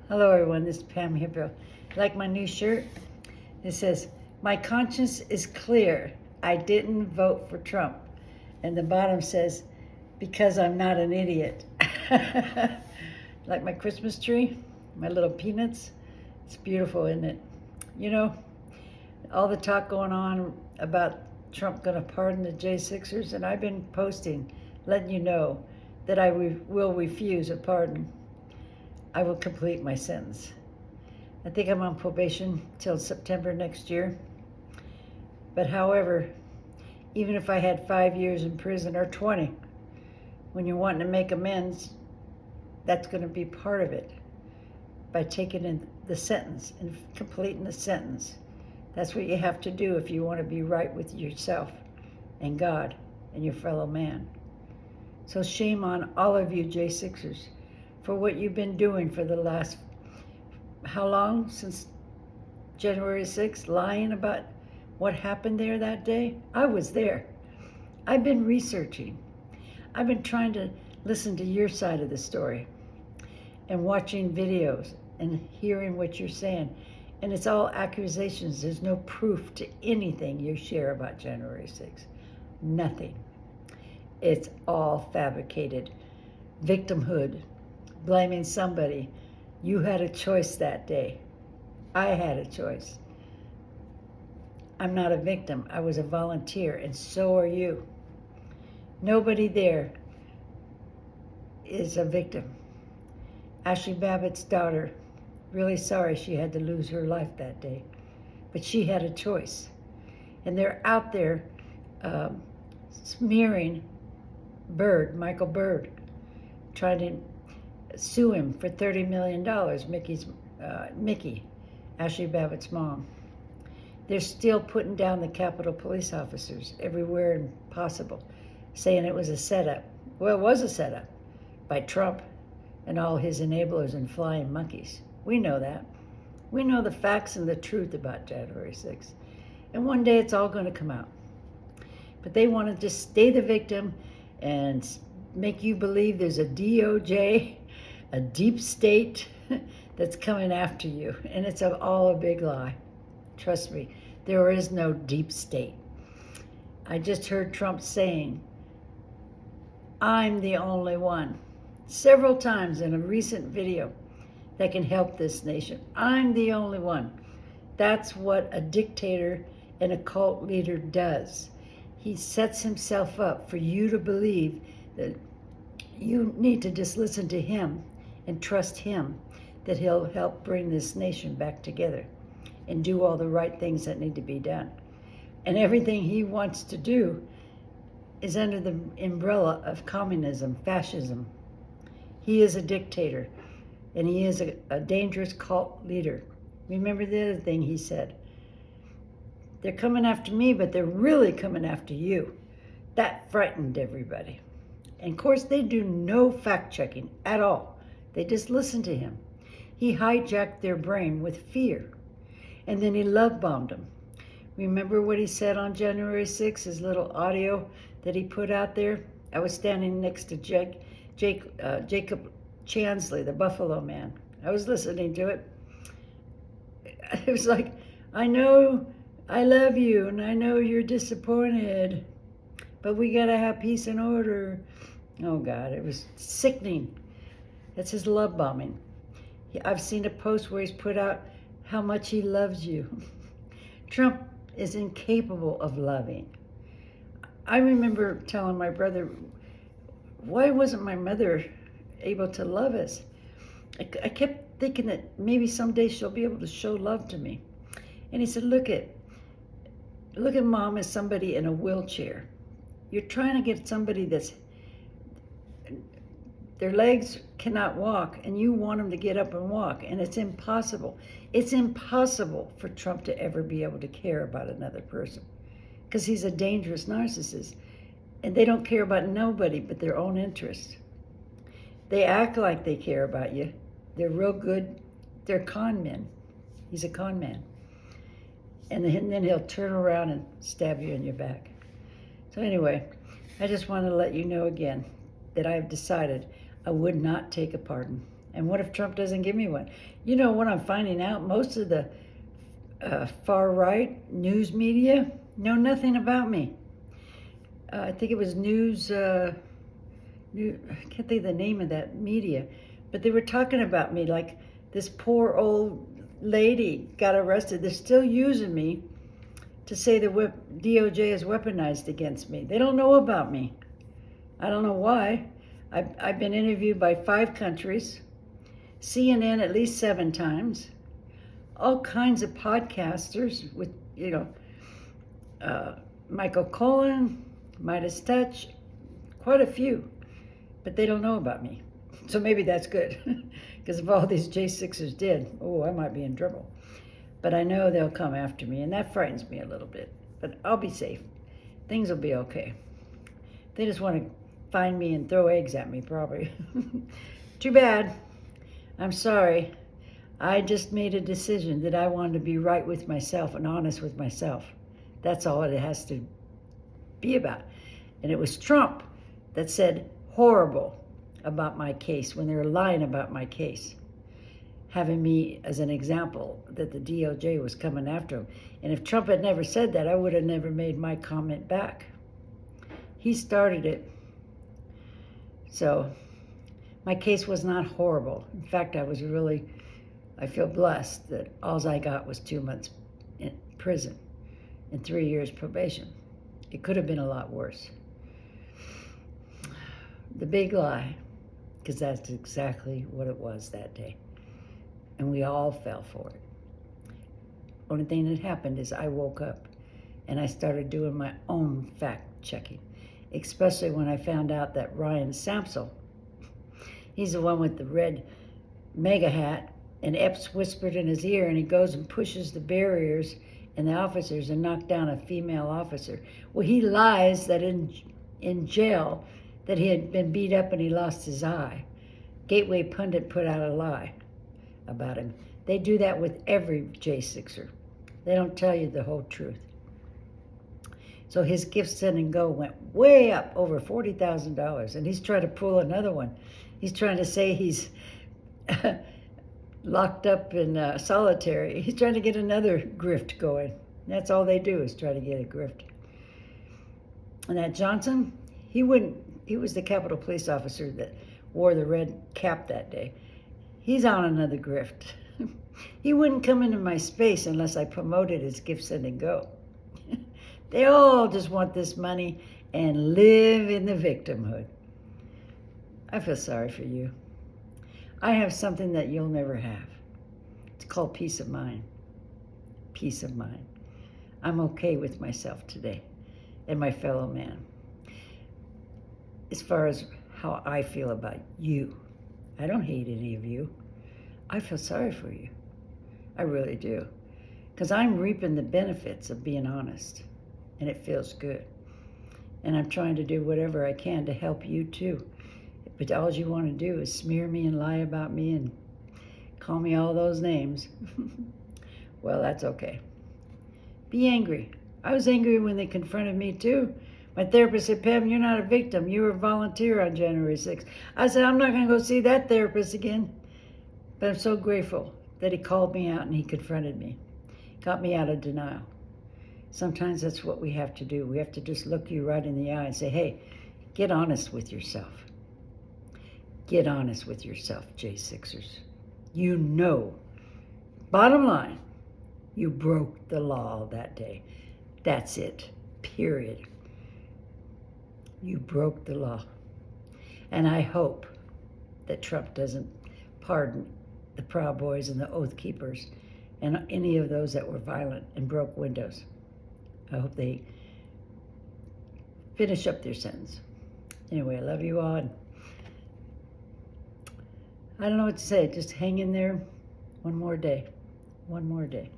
Hello everyone, this is Pam Hippo. Like my new shirt? It says, "My conscience is clear. I didn't vote for Trump." And the bottom says, "Because I'm not an idiot." Like my Christmas tree, my little peanuts. It's beautiful, isn't it? You know, all the talk going on about Trump going to pardon the J6ers, and I've been posting, letting you know that I will refuse a pardon. I will complete my sentence. I think I'm on probation till September next year. But however, even if I had 5 years in prison or 20, when you're wanting to make amends, that's going to be part of it by taking in the sentence and completing the sentence. That's what you have to do if you want to be right with yourself and God and your fellow man. So shame on all of you J6ers for what you've been doing for the last, how long, since January 6th, lying about what happened there that day? I was there. I've been researching. I've been trying to listen to your side of the story and watching videos and hearing what you're saying. And it's all accusations. There's no proof to anything you share about January 6th. Nothing. It's all fabricated. Victimhood. Blaming somebody. You had a choice that day. I had a choice. I'm not a victim. I was a volunteer, and so are you. Nobody there is a victim. Ashley Babbitt's daughter, really sorry she had to lose her life that day, but she had a choice. And they're out there smearing Michael Byrd, trying to sue him for $30 million, Mickey, Ashley Babbitt's mom. They're still putting down the Capitol police officers everywhere possible, saying it was a setup. Well, it was a setup by Trump and all his enablers and flying monkeys. We know that. We know the facts and the truth about January 6th. And one day it's all going to come out. But they want to just stay the victim and make you believe there's a DOJ, a deep state that's coming after you. And it's all a big lie. Trust me, there is no deep state. I just heard Trump saying, "I'm the only one," several times in a recent video, that can help this nation. I'm the only one. That's what a dictator and a cult leader does. He sets himself up for you to believe that you need to just listen to him and trust him, that he'll help bring this nation back together and do all the right things that need to be done. And everything he wants to do is under the umbrella of communism, fascism. He is a dictator, and he is a dangerous cult leader. Remember the other thing he said? They're coming after me, but they're really coming after you. That frightened everybody. And of course, they do no fact-checking at all. They just listen to him. He hijacked their brain with fear. And then he love-bombed them. Remember what he said on January 6th, his little audio that he put out there? I was standing next to Jacob Chansley, the Buffalo Man. I was listening to it. It was like, "I know I love you, and I know you're disappointed, but we gotta have peace and order." Oh God, it was sickening. That's his love bombing. I've seen a post where he's put out how much he loves you. Trump is incapable of loving. I remember telling my brother, why wasn't my mother able to love us? I kept thinking that maybe someday she'll be able to show love to me. And he said, look at mom as somebody in a wheelchair. You're trying to get somebody their legs cannot walk, and you want them to get up and walk, and it's impossible. It's impossible for Trump to ever be able to care about another person, because he's a dangerous narcissist, and they don't care about nobody but their own interests. They act like they care about you. They're real good. They're con men. He's a con man. And then he'll turn around and stab you in your back. So anyway, I just want to let you know again that I've decided I would not take a pardon. And what if Trump doesn't give me one? You know what I'm finding out? Most of the far right news media know nothing about me. I think it was I can't think of the name of that media, but they were talking about me like this poor old lady got arrested. They're still using me to say the DOJ is weaponized against me. They don't know about me. I don't know why. I've been interviewed by 5 countries, CNN at least 7 times, all kinds of podcasters with, Michael Cullen, Midas Touch, quite a few, but they don't know about me. So maybe that's good, because if all these J6ers did, I might be in trouble. But I know they'll come after me, and that frightens me a little bit. But I'll be safe. Things will be okay. They just want to find me and throw eggs at me, probably. Too bad. I'm sorry. I just made a decision that I wanted to be right with myself and honest with myself. That's all it has to be about. And it was Trump that said horrible about my case when they were lying about my case, having me as an example that the DOJ was coming after him. And if Trump had never said that, I would have never made my comment back. He started it. So my case was not horrible. In fact, I feel blessed that all I got was 2 months in prison and 3 years probation. It could have been a lot worse. The big lie, because that's exactly what it was that day. And we all fell for it. Only thing that happened is I woke up and I started doing my own fact checking, especially when I found out that Ryan Samsel, he's the one with the red mega hat, and Epps whispered in his ear, and he goes and pushes the barriers and the officers and knocked down a female officer. Well, he lies that in jail that he had been beat up and he lost his eye. Gateway Pundit put out a lie about him. They do that with every J6er. They don't tell you the whole truth. So his gift send and go went way up, over $40,000, and he's trying to pull another one. He's trying to say he's locked up in solitary. He's trying to get another grift going. That's all they do is try to get a grift. And that Johnson, he was the Capitol Police officer that wore the red cap that day. He's on another grift. He wouldn't come into my space unless I promoted his gift send and go. They all just want this money and live in the victimhood. I feel sorry for you. I have something that you'll never have. It's called peace of mind. Peace of mind. I'm okay with myself today and my fellow man. As far as how I feel about you, I don't hate any of you. I feel sorry for you. I really do. Because I'm reaping the benefits of being honest, and it feels good. And I'm trying to do whatever I can to help you too. But all you want to do is smear me and lie about me and call me all those names. Well, that's okay. Be angry. I was angry when they confronted me too. My therapist said, Pam, you're not a victim. You were a volunteer on January 6th. I said, I'm not going to go see that therapist again. But I'm so grateful that he called me out and he confronted me. Got me out of denial. Sometimes that's what we have to do. We have to just look you right in the eye and say, hey, get honest with yourself. Get honest with yourself, J6ers. You know, bottom line, you broke the law that day. That's it, period. You broke the law. And I hope that Trump doesn't pardon the Proud Boys and the Oath Keepers and any of those that were violent and broke windows. I hope they finish up their sentence. Anyway, I love you all. And I don't know what to say. Just hang in there one more day. One more day.